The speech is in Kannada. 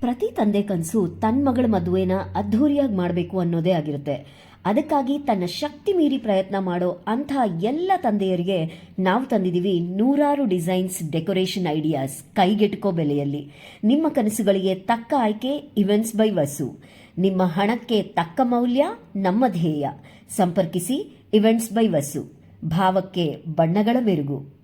ಪ್ರತಿ ತಂದೆ ಕನಸು ತನ್ನ ಮಗಳ ಮದುವೆನ ಅದ್ಧೂರಿಯಾಗಿ ಮಾಡಬೇಕು ಅನ್ನೋದೇ ಆಗಿರುತ್ತೆ. ಅದಕ್ಕಾಗಿ ತನ್ನ ಶಕ್ತಿ ಮೀರಿ ಪ್ರಯತ್ನ ಮಾಡೋ ಅಂಥ ಎಲ್ಲ ತಂದೆಯರಿಗೆ ನಾವು ತಂದಿದ್ದೀವಿ ನೂರಾರು ಡಿಸೈನ್ಸ್ ಡೆಕೋರೇಷನ್ ಐಡಿಯಾಸ್ ಕೈಗೆಟುಕೋ ಬೆಲೆಯಲ್ಲಿ. ನಿಮ್ಮ ಕನಸುಗಳಿಗೆ ತಕ್ಕ ಆಯ್ಕೆ ಇವೆಂಟ್ಸ್ ಬೈ ವಸು. ನಿಮ್ಮ ಹಣಕ್ಕೆ ತಕ್ಕ ಮೌಲ್ಯ ನಮ್ಮ ಧ್ಯೇಯ. ಸಂಪರ್ಕಿಸಿ ಇವೆಂಟ್ಸ್ ಬೈ ವಸು. ಭಾವಕ್ಕೆ ಬಣ್ಣಗಳ ಮೆರುಗು.